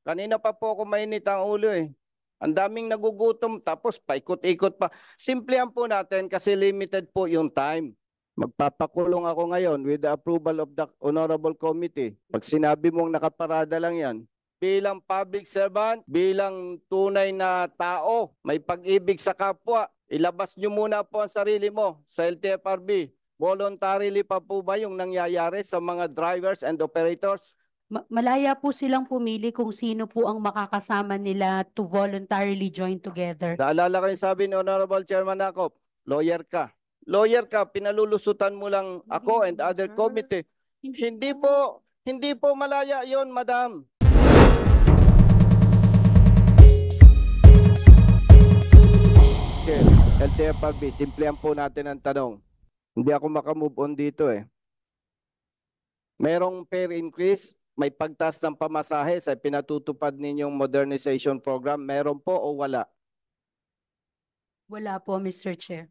Kanina pa po ako mainit ang ulo eh. Ang daming nagugutom tapos paikot-ikot pa. Simplihan po natin kasi limited po yung time. Magpapakulong ako ngayon with the approval of the Honorable Committee. Pag sinabi mong nakaparada lang yan, bilang public servant, bilang tunay na tao, may pag-ibig sa kapwa, ilabas nyo muna po ang sarili mo sa LTFRB. Voluntarily pa po ba yung nangyayari sa mga drivers and operators? Malaya po silang pumili kung sino po ang makakasama nila to voluntarily join together. Naalala ko yung sabi ni Honorable Chairman Akop, lawyer ka. Lawyer ka, pinalulusutan mo lang ako and other committee. Hindi po malaya yon, madam. Okay, LTFRB, simplihan po natin ang tanong. Hindi ako makamove on dito eh. Merong fare increase, may pagtaas ng pamasahe sa pinatutupad ninyong modernization program. Meron po o wala? Wala po, Mr. Chair.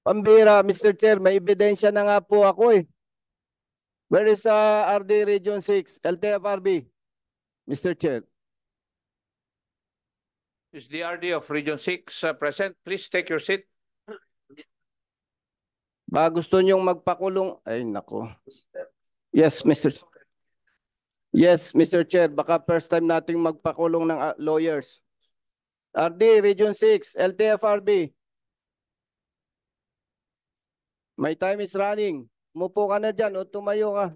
Pambira, Mr. Chair, may ebidensya na nga po ako eh. Where is RD Region 6, LTFRB? Mr. Chair. Is the RD of Region 6 present? Please take your seat. Ba gusto niyong magpakulong? Ay, nako. Yes, Mr. Yes, Mr. Chair. Baka first time nating magpakulong ng lawyers. RD, Region 6, LTFRB. My time is running. Umupo ka na dyan o tumayo ka.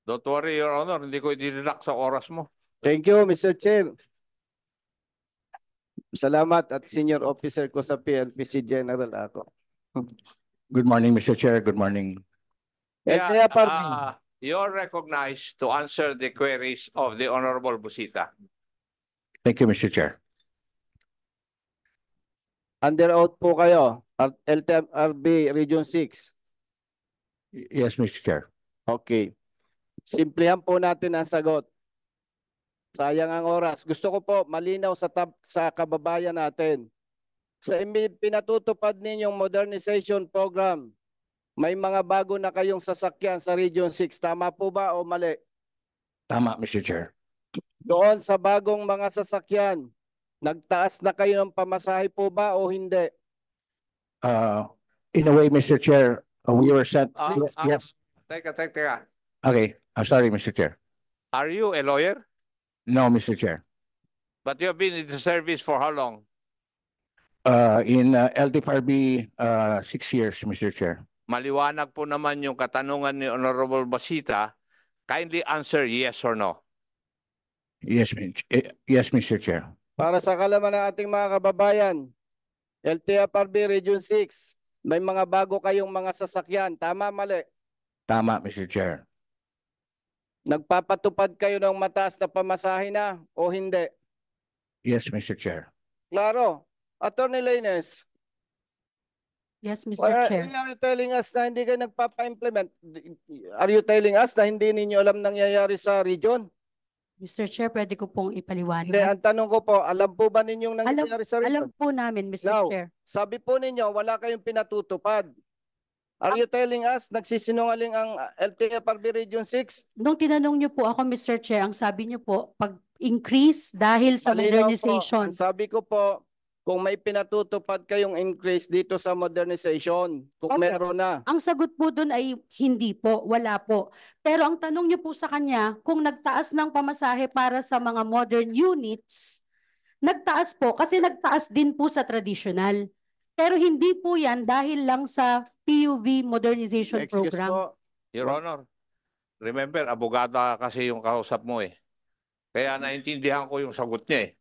Don't worry, Your Honor. Hindi ko i-deduct sa oras mo. Thank you, Mr. Chair. Salamat at senior officer ko sa PLPC General ako. Good morning, Mr. Chair. Good morning. Yeah, you're recognized to answer the queries of the Honorable Busita. Thank you, Mr. Chair. Under oath po kayo, LTFRB Region 6. Yes, Mr. Chair. Okay. Simplihan po natin ang sagot. Sayang ang oras. Gusto ko po malinaw sa kababayan natin. Sa pinatutupad ninyong modernization program, may mga bago na kayong sasakyan sa Region 6. Tama po ba o mali? Tama, Mr. Chair. Doon sa bagong mga sasakyan, nagtaas na kayo ng pamasahe po ba o hindi? In a way, Mr. Chair, we were sent. Yes. Teka. Okay. I'm sorry, Mr. Chair. Are you a lawyer? No, Mr. Chair. But you have been in the service for how long? In LTFRB, 6 years, Mr. Chair. Maliwanag po naman yung katanungan ni Honorable Busita. Kindly answer yes or no. Yes, Mr. Chair. Para sa kalaman ng ating mga kababayan, LTFRB Region 6, may mga bago kayong mga sasakyan. Tama, mali? Tama, Mr. Chair. Nagpapatupad kayo ng mataas na pamasahe na o hindi? Yes, Mr. Chair. Klaro. Attorney Lainez. Yes, Mr. Chair. Are you telling us na hindi kayo nagpapa-implement? Are you telling us na hindi ninyo alam nangyayari sa region? Mr. Chair, pwede ko pong ipaliwanag. Hindi, ang tanong ko po, alam po ba ninyong nangyayari sa region? Alam po namin, Mr. Now, Chair. sabi po ninyo, wala kayong pinatutupad. Are you telling us nagsisinungaling ang LTFRB Region 6? Nung tinanong niyo po ako, Mr. Chair, ang sabi niyo po, pag-increase dahil sa Malinaw po. modernization. Ang sabi ko po, kung may pinatutupad kayong increase dito sa modernization, kung Okay. meron na. Ang sagot po doon ay hindi po, wala po. Pero ang tanong niyo po sa kanya, kung nagtaas ng pamasahe para sa mga modern units, nagtaas po kasi nagtaas din po sa traditional. Pero hindi po yan dahil lang sa PUV modernization Excuse program. po. Your Honor, remember, abogada kasi yung kausap mo eh. Kaya naintindihan ko yung sagot niya eh.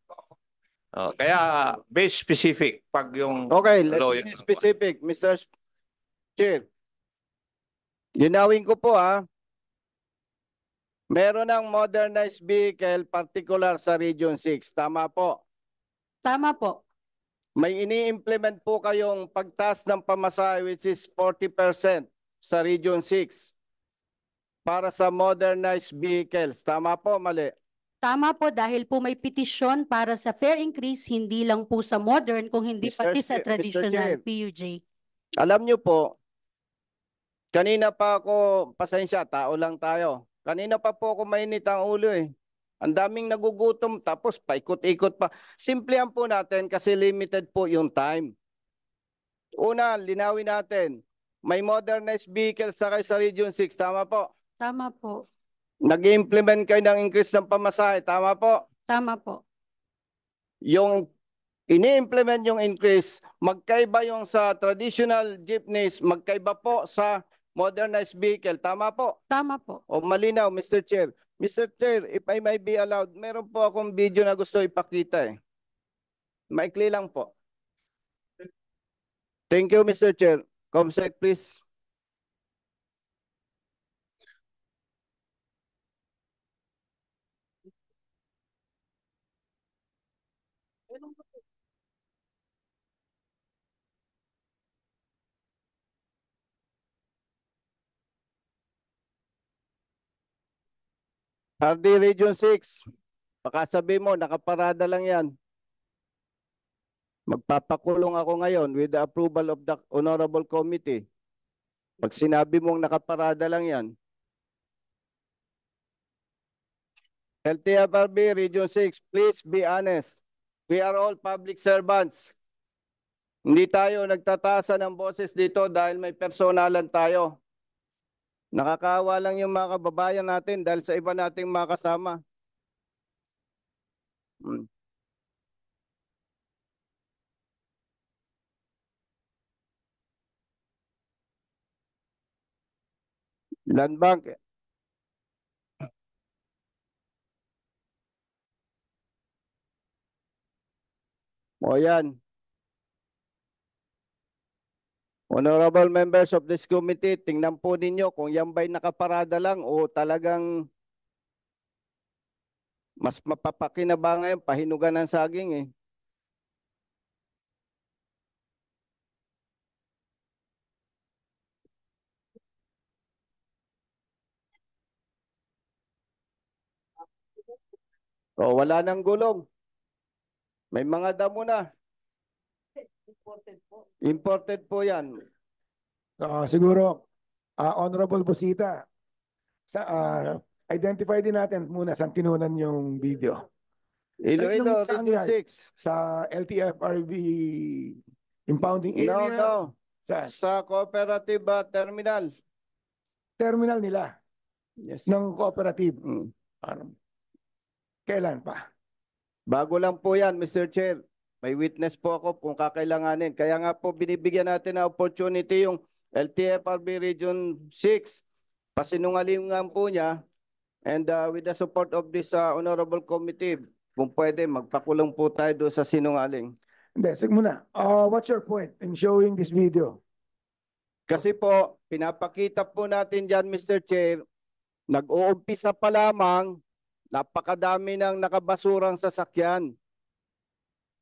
Kaya base specific pag yung Okay, let's lawyer. be specific, Mr. Chair. Linawin ko po meron ng modernized vehicle particular sa Region 6. Tama po. Tama po. May ini-implement po kayong pagtaas ng pamasahe which is 40% sa Region 6 para sa modernized vehicles. Tama po, mali? Tama po dahil po may petisyon para sa fare increase, hindi lang po sa modern, kung hindi Mr. pati sa Chair, Mr. traditional Chair. PUJ. Alam nyo po, Kanina pa ako, pasensya, tao lang tayo. Kanina pa po ako mainit ang ulo eh. Ang daming nagugutom tapos paikot-ikot pa. Simplihan po natin kasi limited po yung time. Una, linawin natin. May modernized vehicles sa kayo sa Region 6, tama po? Tama po. Nag-implement kayo ng increase ng pamasahe, tama po? Tama po. Yung ini-implement yung increase, magkaiba yung sa traditional jeepneys, magkaiba po sa modernized vehicle, tama po? Tama po. O malinaw, Mr. Chair. Mr. Chair, if I may be allowed, meron po akong video na gusto ipakita eh. Maikli lang po. Thank you, Mr. Chair. Comsec, please. RD Region 6, baka sabi mo, nakaparada lang yan. Magpapakulong ako ngayon with the approval of the Honorable Committee. Pag sinabi mong nakaparada lang yan. LTFRB Region 6, please be honest. We are all public servants. Hindi tayo nagtataasan ng boses dito dahil may personalan tayo. Nakakaawa lang yung mga kababayan natin dahil sa iba nating mga kasama. Land Bank. O yan. Honorable members of this committee, tingnan po ninyo kung yan ba'y nakaparada lang o talagang mas mapapakinabangan yung pahinugan ng saging eh. O wala nang gulong. May mga damo na. Imported po yan. Siguro, Honorable Busita, identify din natin muna saan kinunan yung video. Iloilo, Saan Region yan? 6. Sa LTFRB impounding No, area? no. Sa Sa cooperative terminal. terminal nila Yes. ng cooperative. Mm. Kailan pa? Bago lang po yan, Mr. Chair. May witness po ako kung kakailanganin. Kaya nga po binibigyan natin na opportunity yung LTFRB Region 6. Pasinungalingan po niya. And with the support of this honorable committee, kung pwede, magpakulong po tayo doon sa sinungaling. Hindi, sige muna. What's your point in showing this video? Kasi po, pinapakita po natin dyan, Mr. Chair, nag-uumpisa pa lamang, napakadami ng nakabasurang sasakyan.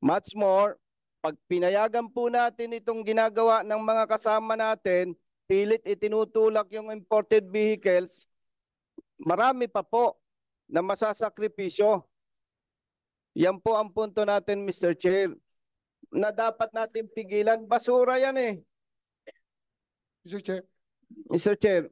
Much more, pag pinayagan po natin itong ginagawa ng mga kasama natin, pilit itinutulak yung imported vehicles, marami pa po na masasakripisyo. Yan po ang punto natin, Mr. Chair, na dapat natin pigilan. Basura yan eh. Mr. Chair. Mr. Chair.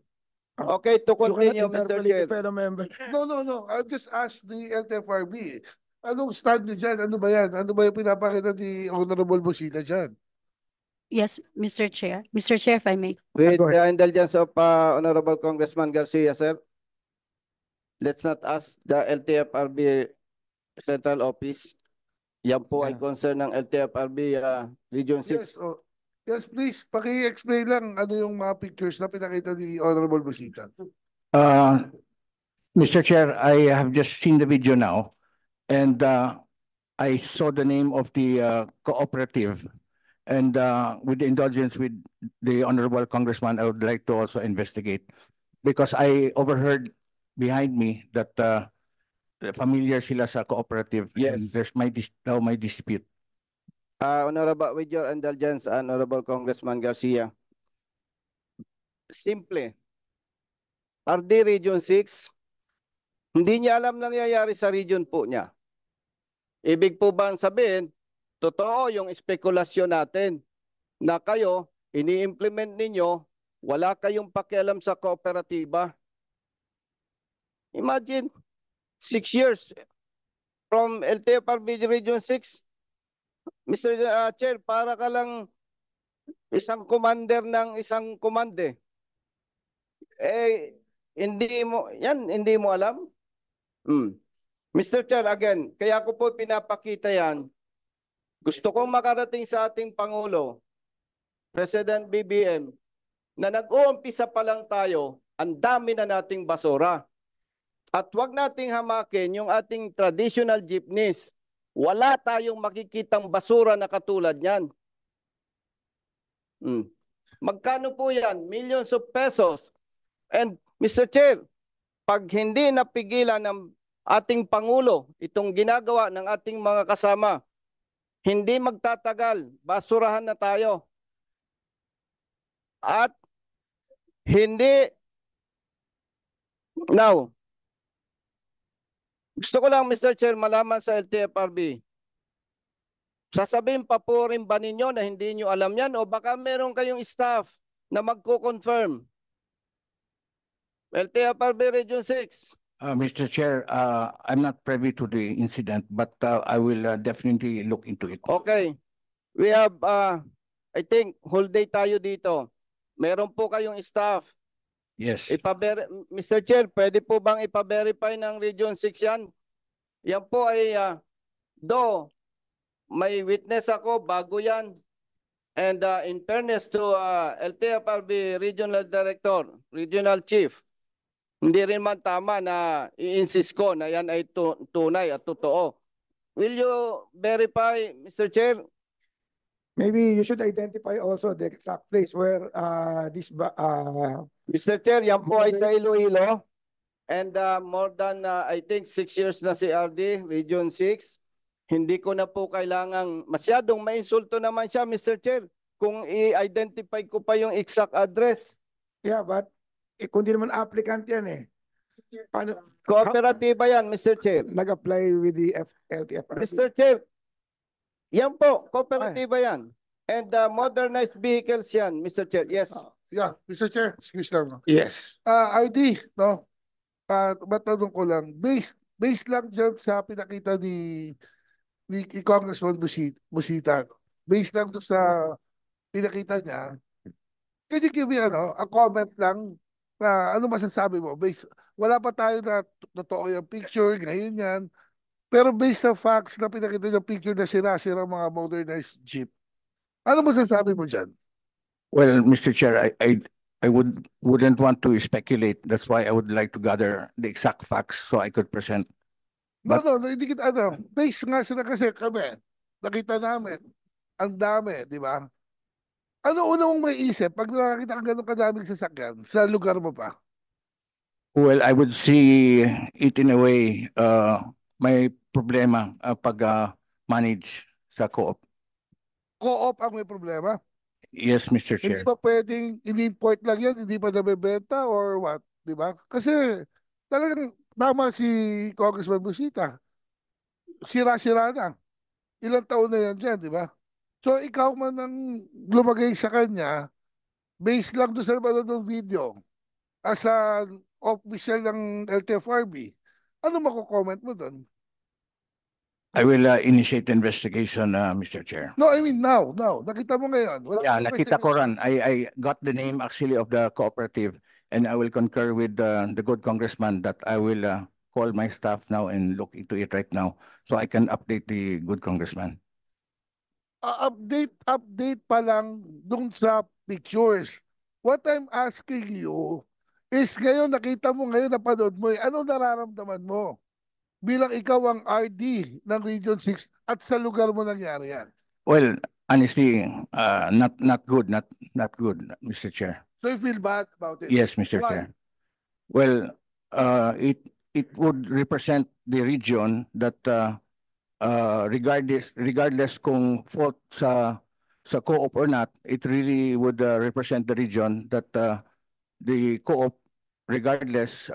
Okay, to You continue, cannot Mr. interpolate Chair. the fellow member. No. I'll just ask the LTFRB. Anong stand nyo dyan? Ano ba yan? Ano ba yung pinapakita ni Honorable Busita dyan? Yes, Mr. Chair. Mr. Chair, if I may. With Go the indulgence of Honorable Congressman Garcia, sir, let's not ask the LTFRB Central Office. Yan po ay concern ng LTFRB Region 6. Yes, please. Paki-explain lang ano yung mga pictures na pinakita ni Honorable Busita. Mr. Chair, I have just seen the video now, and I saw the name of the cooperative. And with the indulgence with the Honorable Congressman, I would like to also investigate, because I overheard behind me that familiar sila sa cooperative. And Yes. there's my dispute. Honorable, with your indulgence, Honorable Congressman Garcia. Simple. RD Region 6, hindi niya alam nangyayari sa region po niya. Ibig po ba sabihin, totoo yung espekulasyon natin na kayo, ini-implement ninyo Wala kayong pakialam sa kooperatiba. Imagine, 6 years from LTFRB Region 6. Mr. Chair, para ka lang isang commander ng isang komande. Hindi mo alam? Mr. Chair, again, kaya ko po pinapakita yan. Gusto kong makarating sa ating Pangulo, President BBM, na nag-uumpisa pa lang tayo, ang dami na nating basura. At wag nating hamakin yung ating traditional jeepneys. Wala tayong makikitang basura na katulad niyan. Magkano po yan? Millions of pesos. And Mr. Chair, pag hindi napigilan ng ating Pangulo itong ginagawa ng ating mga kasama, hindi magtatagal, basurahan na tayo. At hindi, now, gusto ko lang Mr. Chair malaman sa LTFRB, sasabihin pa po rin ba ninyo na hindi nyo alam yan o baka meron kayong staff na magko-confirm? LTFRB Region 6. Mr. Chair, I'm not privy to the incident, but I will definitely look into it. Okay. We have, I think, whole day tayo dito. Meron po kayong staff. Yes. Mr. Chair, pwede po bang ipa-verify ng Region 6 yan? Yan po ay, may witness ako, bago yan. And in fairness to LTFRB Regional Director, Regional Chief, hindi rin man tama na i-insist ko na yan ay tunay at totoo. Will you verify, Mr. Chair? Maybe you should identify also the exact place where Mr. Chair, yan po ay sa Iloilo. And more than, I think, 6 years na si RD, Region 6. Hindi ko na po kailangang, masyadong mainsulto naman siya, Mr. Chair, kung i-identify ko pa yung exact address. Yeah, but kung di naman applicant yan eh. Paano, Kooperatiba yan, Mr. Chair. nag-apply with the LTFRB? Mr. Chair, yan po, kooperatiba yan. And modernized vehicles yan, Mr. Chair. Yes. Yeah, Mr. Chair, excuse lang. No? Yes. RD, no? Matanong ko lang, based lang dyan sa pinakita ni Congressman Busita, based lang doon sa pinakita niya, can you give me a comment lang na ano masasabi mo? Wala pa tayo na totoo yung picture, ngayon yan. Pero based sa facts na pinakita yung picture na sira-sira mga modernized jeep, ano masasabi mo dyan? Well, Mr. Chair, I wouldn't want to speculate. That's why I would like to gather the exact facts so I could present. No, hindi kita Based nga sila kasi kami, nakita namin, ang dami, di ba? Ano una mong may isip pag nakakita ka ganun kadaming sasakyan sa lugar mo pa? Well, I would see it in a way, may problema pag manage sa co-op. Co-op ang may problema? Yes, Mr. Hindi Chair. pa pwedeng in-import lang yan, hindi pa nabebenta or what, di ba? Kasi talagang tama si Congressman Busita. Sira-sira na. Ilang taon na yan dyan, di ba? So ikaw man ang lumagay sa kanya, based lang doon sa ng video, as an official ng LTFRB, ano mako-comment mo doon? I will initiate investigation, Mr. Chair. No, I mean now. Nakita mo ngayon. Wala Yeah, pa nakita question. ko ran. I got the name actually of the cooperative, and I will concur with the good congressman that I will call my staff now and look into it right now so I can update the good congressman. Update pa lang dun sa pictures. What I'm asking you is ngayon nakita mo ngayon, napanood mo, ano nararamdaman mo bilang ikaw ang RD ng Region 6 at sa lugar mo nangyari yan? Well, honestly, not good, not good, Mr. Chair. So you feel bad about it? Yes, Mr. Why? Chair. Well, it would represent the region that regardless kung fault sa co-op or not, it really would represent the region that the co-op, regardless,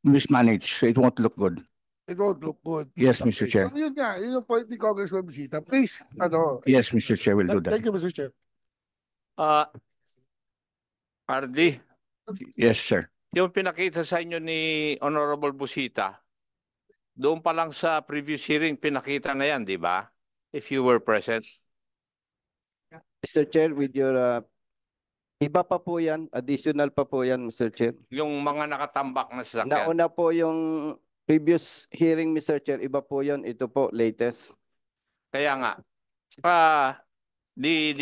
mismanaged, so it won't look good. It won't look good. Yes, Mr. Chair. So yun nga, yun yung point ni Congressman Busita. Please, Yes, Mr. Chair, will do that. Thank you, Mr. Chair. RD, Yes, sir. yung pinakita sa inyo ni Honorable Busita, doon pa lang sa previous hearing, pinakita na yan, di ba? If you were present. Mr. Chair, with your iba pa po yan, additional pa po yan, Mr. Chair. Yung mga nakatambak na sasakyan. Nauna po yung previous hearing, Mr. Chair, iba po yan. Ito po, latest. Kaya nga, the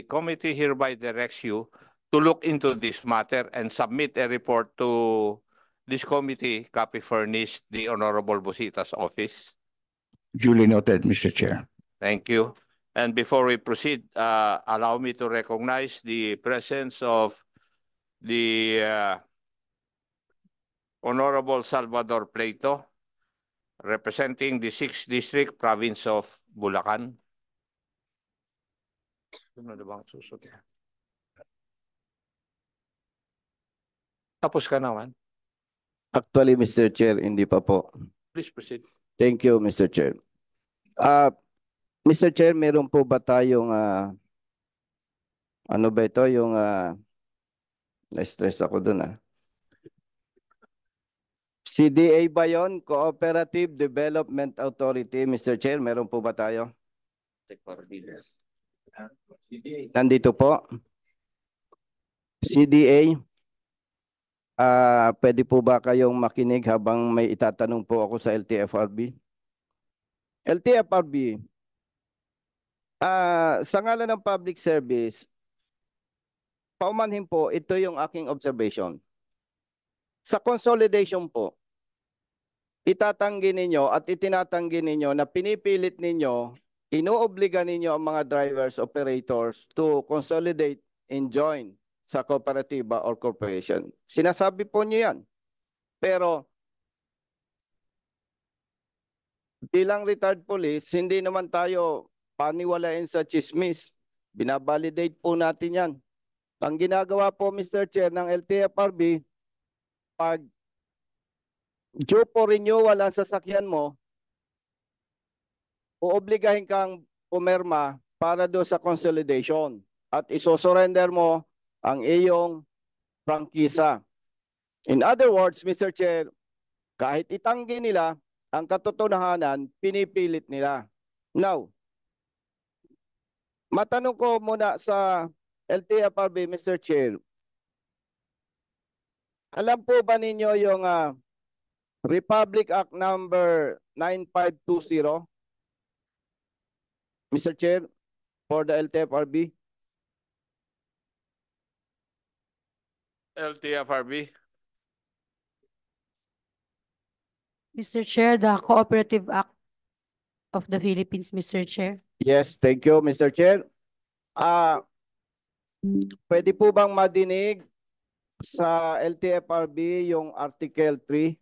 committee hereby directs you to look into this matter and submit a report to this committee, copy furnished the Honorable Busita's office. Duly noted, Mr. Chair. Thank you. And before we proceed, allow me to recognize the presence of the Honorable Salvador Pleito, representing the 6th District, Province of Bulacan. Tapos ka naman. Actually, Mr. Chair, hindi pa po. Please proceed. Thank you, Mr. Chair. Mr. Chair, meron po ba tayong ano ba ito? Yung na-stress ako dun CDA ba yun? Cooperative Development Authority, Mr. Chair, meron po ba tayo? Nandito po. CDA. Pwede po ba kayong makinig habang may itatanong po ako sa LTFRB? LTFRB, sa ngalan ng public service, paumanhin po, ito yung aking observation. Sa consolidation po, itatanggi ninyo at itinatanggi ninyo na pinipilit ninyo, inuobliga ninyo ang mga drivers, operators to consolidate and join sa kooperatiba or corporation. Sinasabi po niyo yan. Pero bilang retired police, hindi naman tayo paniwalain sa chismis. Binabalidate po natin yan. Ang ginagawa po, Mr. Chair, ng LTFRB, pag due for renewal ang sasakyan mo, uobligahin kang pumirma para do sa consolidation at isosurrender mo ang iyong prangkisa. In other words, Mr. Chair, kahit itanggi nila, ang katotohanan, pinipilit nila. Now, matanong ko muna sa LTFRB, Mr. Chair, alam po ba ninyo yung Republic Act number 9520? Mr. Chair, for the LTFRB? LTFRB. Mr. Chair, the Cooperative Act of the Philippines, Mr. Chair. Yes, thank you, Mr. Chair. Pwede po bang madinig sa LTFRB yung Article 3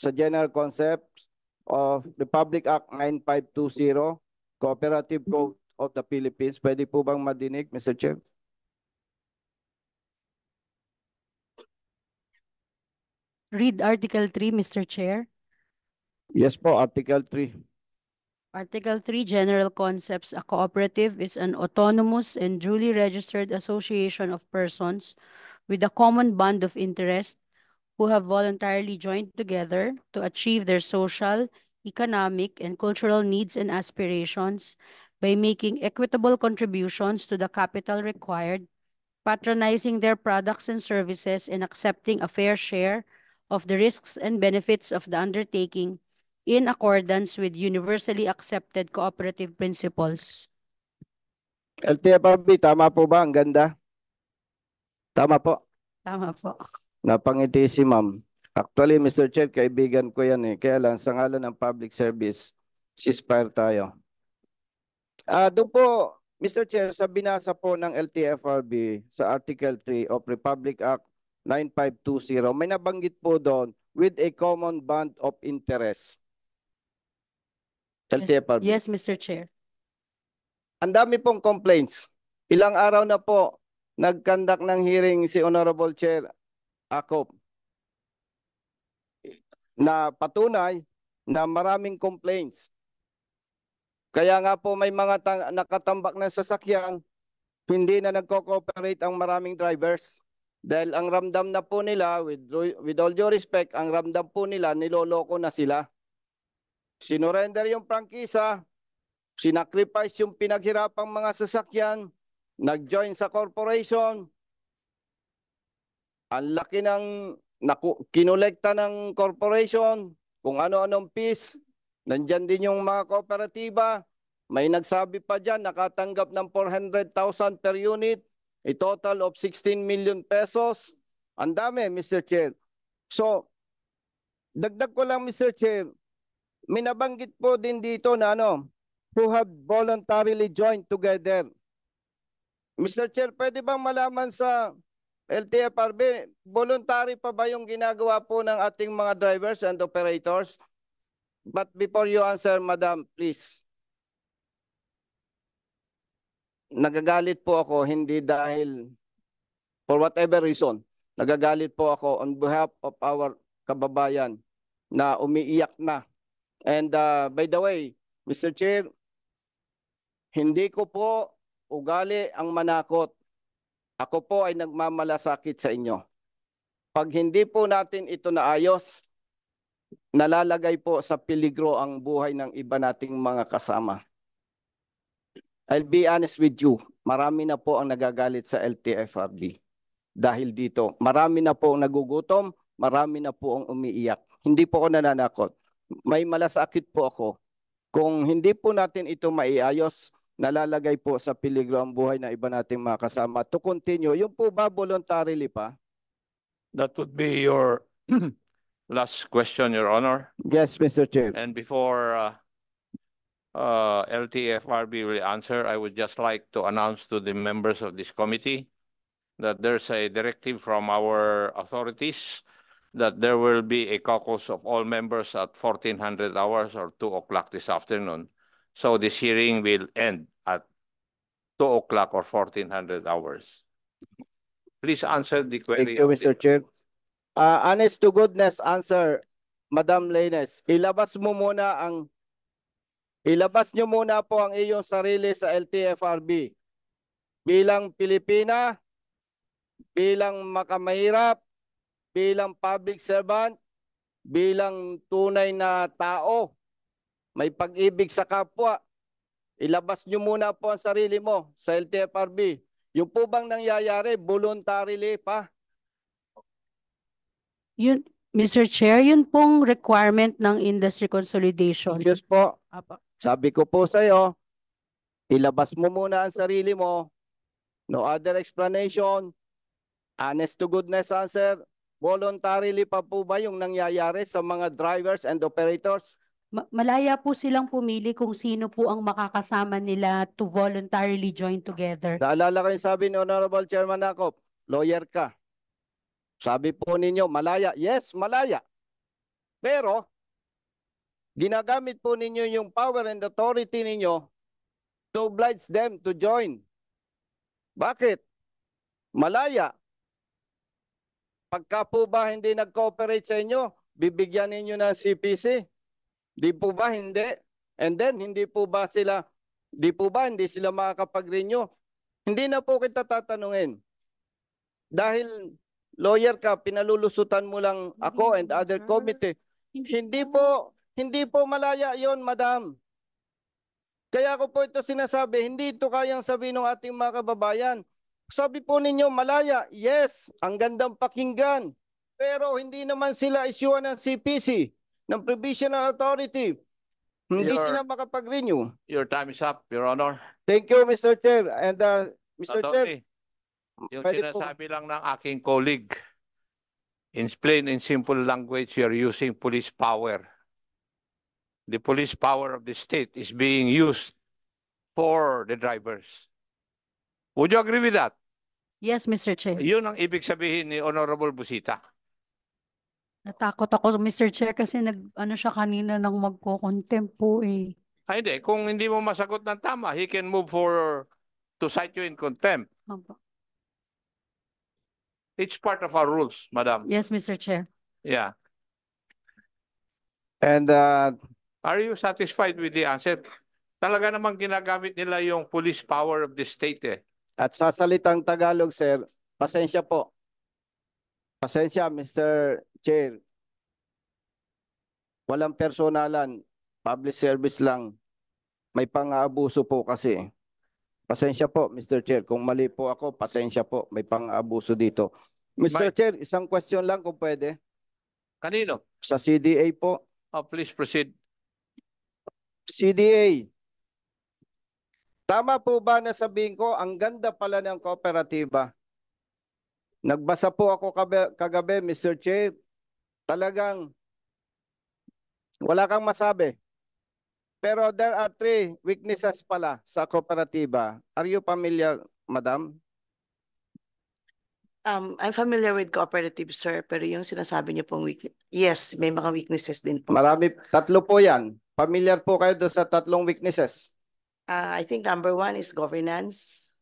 sa General Concept of Republic Act 9520, Cooperative Code of the Philippines? Pwede po bang madinig, Mr. Chair? Read Article 3, Mr. Chair. Yes po, Article 3. Article 3, General Concepts. A cooperative is an autonomous and duly registered association of persons with a common bond of interest who have voluntarily joined together to achieve their social, economic, and cultural needs and aspirations by making equitable contributions to the capital required, patronizing their products and services, and accepting a fair share of the risks and benefits of the undertaking in accordance with universally accepted cooperative principles. LTFRB, tama po ba? Ang ganda. Tama po. Tama po. Napangiti si ma'am. Actually, Mr. Chair, kaibigan ko yan eh. Kaya lang, sa ngalan ng public service, ceasefire tayo. Doon po, Mr. Chair, sa binasa po ng LTFRB sa Article 3 of Republic Act 9520, may nabanggit po doon with a common bond of interest. LTFRB. Yes, Mr. Chair. Ang dami pong complaints. Ilang araw na po nag-conduct ng hearing si Honorable Chair Acop na patunay na maraming complaints. Kaya nga po may mga nakatambak ng sasakyan, hindi na nagko-cooperate ang maraming drivers. Dahil ang ramdam na po nila, with all due respect, ang ramdam po nila, niloloko na sila. Sinurrender yung prangkisa, sinacrifice yung pinaghirapang mga sasakyan, nag-join sa corporation, ang laki ng kinolekta ng corporation, kung ano-anong fees, nandyan din yung mga kooperatiba, may nagsabi pa dyan, nakatanggap ng 400,000 per unit, a total of 16 million pesos. Ang dami, Mr. Chair. So, dagdag ko lang, Mr. Chair, may nabanggit po din dito na who have voluntarily joined together. Mr. Chair, pwede bang malaman sa LTFRB, voluntary pa ba yung ginagawa po ng ating mga drivers and operators? But before you answer, Madam, please. Nagagalit po ako, hindi dahil for whatever reason. Nagagalit po ako on behalf of our kababayan na umiiyak na. And by the way, Mr. Chair, hindi ko po ugali ang manakot. Ako po ay nagmamalasakit sa inyo. Pag hindi po natin ito naayos, nalalagay po sa peligro ang buhay ng iba nating mga kasama. I'll be honest with you, marami na po ang nagagalit sa LTFRB. Dahil dito, marami na po ang nagugutom, marami na po ang umiiyak. Hindi po ako nananakot. May malasakit po ako. Kung hindi po natin ito maiayos, nalalagay po sa peligro ang buhay ng iba nating mga kasama. To continue, yung po ba voluntarily pa? That would be your last question, Your Honor. Yes, Mr. Chair. And before LTFRB will answer, I would just like to announce to the members of this committee that there's a directive from our authorities that there will be a caucus of all members at 1400 hours or 2 o'clock this afternoon. So this hearing will end at 2 o'clock or 1400 hours. Please answer the query. Thank you, Mr. Chair. Honest to goodness answer, Madam Lainez. Ilabas nyo muna po ang iyong sarili sa LTFRB. Bilang Pilipina, bilang makamahirap, bilang public servant, bilang tunay na tao, may pag-ibig sa kapwa. Ilabas nyo muna po ang sarili mo sa LTFRB. Yung po bang nangyayari, voluntarily pa? Yun, Mr. Chair, yun pong requirement ng industry consolidation. Yes po. Apa. Sabi ko po sa iyo, ilabas mo muna ang sarili mo. No other explanation. Honest to goodness answer. Voluntarily pa po ba yung nangyayari sa mga drivers and operators? Malaya po silang pumili kung sino po ang makakasama nila to voluntarily join together. Naalala ko yung sabi ni Honorable Chairman Acop, lawyer ka. Sabi po ninyo, malaya. Yes, malaya. Pero, ginagamit po ninyo yung power and authority ninyo to oblige them to join. Bakit? Malaya. Pagka po ba hindi nag-cooperate sa inyo, bibigyan ninyo ng CPC? Di po ba hindi? And then, hindi sila makakapag-renew? Hindi na po kita tatanungin. Dahil lawyer ka, pinalulusutan mo lang ako and other committee. Hindi po malaya yon, madam. Kaya ko po ito sinasabi, hindi ito kayang sabihin ng ating mga kababayan. Sabi po ninyo, malaya. Yes, ang gandang pakinggan. Pero hindi naman sila isyuan ng CPC, ng Provisional Authority. Hindi sila makapag-renew. Your time is up, Your Honor. Thank you, Mr. Chair. And Mr. Chair, Yung pwede po- sinasabi lang ng aking colleague, in plain and simple language, you're using police power. The police power of the state is being used for the drivers. Would you agree with that? Yes, Mr. Chair. Yun ang ibig sabihin ni Honorable Busita. Natakot ako, Mr. Chair, kasi ano siya kanina nang magko-contempt po eh. Ay, hindi. Kung hindi mo masagot ng tama, he can move to cite you in contempt. Opo. It's part of our rules, Madam. Yes, Mr. Chair. Yeah. and Are you satisfied with the answer? Talaga namang ginagamit nila yung police power of the state eh. At sa salitang Tagalog, sir, pasensya po. Pasensya, Mr. Chair. Walang personalan, public service lang. May pang-aabuso po kasi. Pasensya po, Mr. Chair. Kung mali po ako, pasensya po. May pang-aabuso dito. Mr. Chair, isang question lang kung pwede. Kanino? Sa CDA po. Please proceed. CDA. Tama po ba na sabihin ko, ang ganda pala ng kooperatiba? Nagbasa po ako kagabi, Mr. Chair. Talagang wala kang masabi. Pero there are 3 weaknesses pala sa kooperatiba. Are you familiar, madam? I'm familiar with cooperative, sir, pero yung sinasabi niyo pong weakness, yes, may mga weaknesses din po. Marami, 3 po yan. Familiar po kayo doon sa 3 weaknesses. I think number 1 is governance.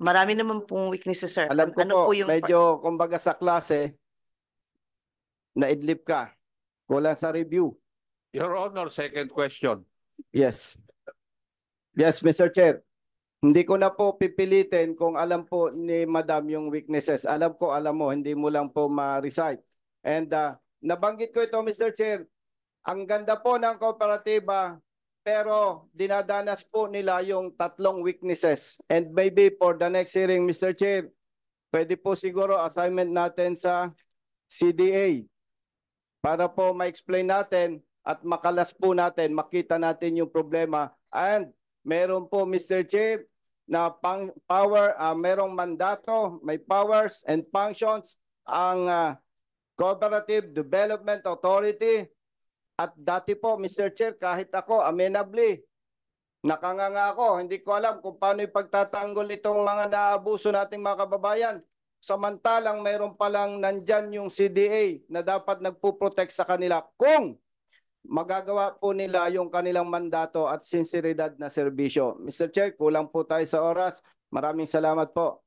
Marami naman pong weaknesses, sir. Alam ko Ano po, po yung medyo kumbaga sa klase, naidlip ka. Kulang sa review. Your Honor, second question. Yes. Yes, Mr. Chair. Hindi ko na po pipilitin kung alam po ni Madam yung weaknesses. Alam ko, alam mo, hindi mo lang po ma-recite. And nabanggit ko ito, Mr. Chair. Ang ganda po ng kooperatiba, pero dinadanas po nila yung 3 weaknesses. And maybe for the next hearing, Mr. Chair, pwede po siguro assignment natin sa CDA para po ma-explain natin at makalas po natin, makita natin yung problema. And meron po, Mr. Chair, na merong mandato, may powers and functions ang Cooperative Development Authority. At dati po, Mr. Chair, kahit ako, amenably, nakanganga ako, hindi ko alam kung paano ipagtatanggol itong mga naabuso nating mga kababayan. Samantalang mayroon palang nandyan yung CDA na dapat nagpuprotect sa kanila kung magagawa po nila yung kanilang mandato at sinseridad na serbisyo. Mr. Chair, kulang po tayo sa oras. Maraming salamat po.